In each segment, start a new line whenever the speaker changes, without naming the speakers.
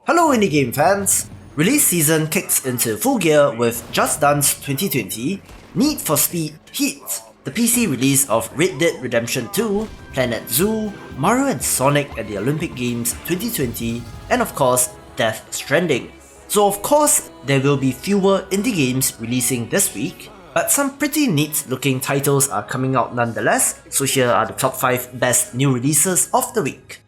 Hello indie game fans! Release season kicks into full gear with Just Dance 2020, Need for Speed Heat, the PC release of Red Dead Redemption 2, Planet Zoo, Mario and Sonic at the Olympic Games 2020, and of course, Death Stranding. So of course, there will be fewer indie games releasing this week, but some pretty neat looking titles are coming out nonetheless, so here are the top 5 best new releases of the week.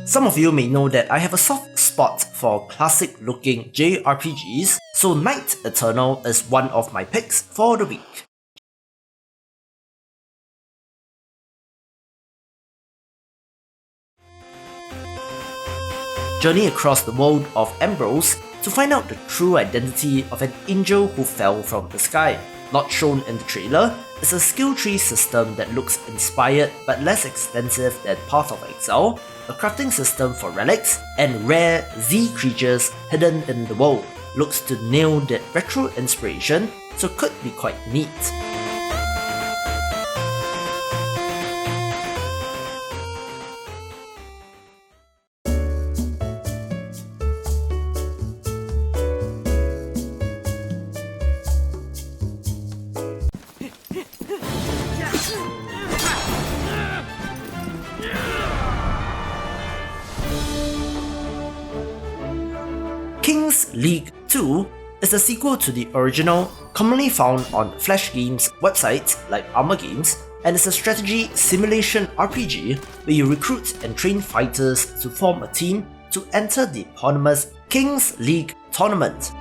Some of you may know that I have a soft spot for classic looking JRPGs, so Knight Eternal is one of my picks for the week. Journey across the world of Ambrose to find out the true identity of an angel who fell from the sky. Not shown in the trailer, is a skill tree system that looks inspired but less extensive than Path of Exile, a crafting system for relics, and rare Z creatures hidden in the world. Looks to nail that retro inspiration, so could be quite neat. King's League 2 is the sequel to the original, commonly found on Flash Games websites like Armor Games, and is a strategy simulation RPG where you recruit and train fighters to form a team to enter the eponymous King's League tournament.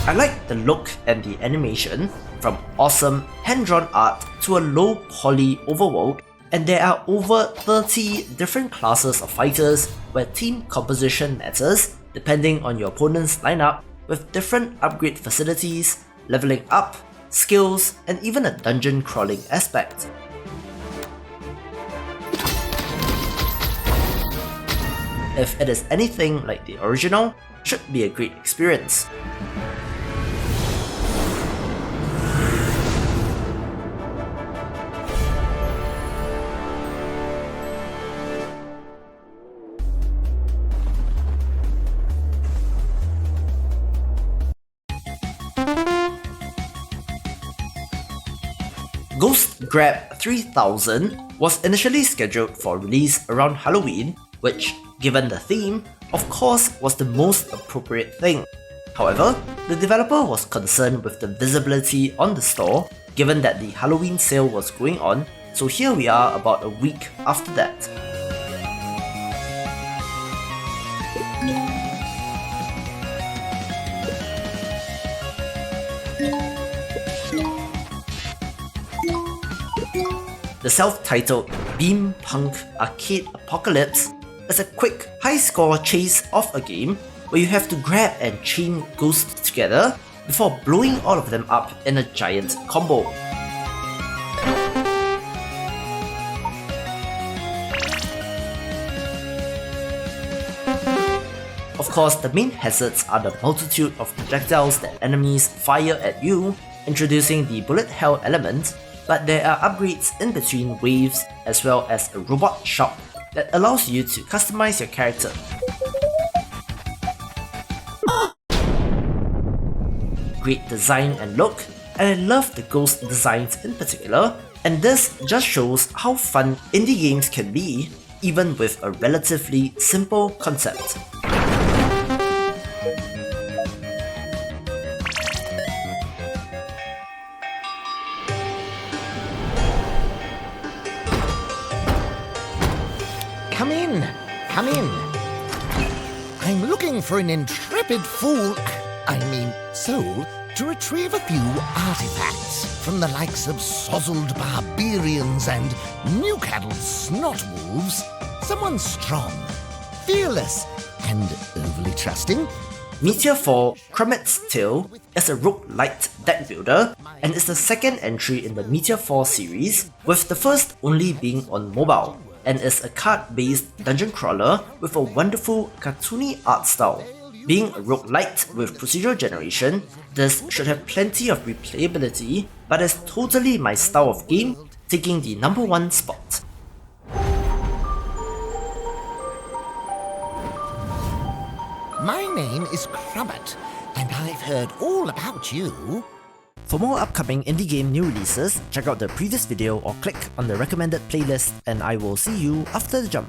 I like the look and the animation, from awesome hand-drawn art to a low-poly overworld, and there are over 30 different classes of fighters where team composition matters depending on your opponent's lineup, with different upgrade facilities, leveling up, skills, and even a dungeon crawling aspect. If it is anything like the original, should be a great experience. Ghost Grab 3000 was initially scheduled for release around Halloween, which, given the theme, of course was the most appropriate thing. However, the developer was concerned with the visibility on the store, given that the Halloween sale was going on, so here we are about a week after that. The self-titled Beam Punk Arcade Apocalypse is a quick, high-score chase of a game where you have to grab and chain ghosts together before blowing all of them up in a giant combo. Of course, the main hazards are the multitude of projectiles that enemies fire at you, introducing the bullet hell element, but there are upgrades in between waves as well as a robot shop that allows you to customize your character. Great design and look, and I love the ghost designs in particular, and this just shows how fun indie games can be, even with a relatively simple concept.
Come in, come in. I'm looking for an intrepid soul, to retrieve a few artifacts from the likes of sozzled barbarians and new-cattled snot-wolves. Someone strong, fearless, and overly trusting.
Meteorfall, Krumit's Tale is a roguelite deck builder and is the second entry in the Meteorfall series, with the first only being on mobile, and is a card-based dungeon crawler with a wonderful cartoony art style. Being a roguelite with procedural generation, this should have plenty of replayability, but is totally my style of game, taking the #1 spot.
My name is Krumit, and I've heard all about you.
For more upcoming indie game new releases, check out the previous video or click on the recommended playlist, and I will see you after the jump.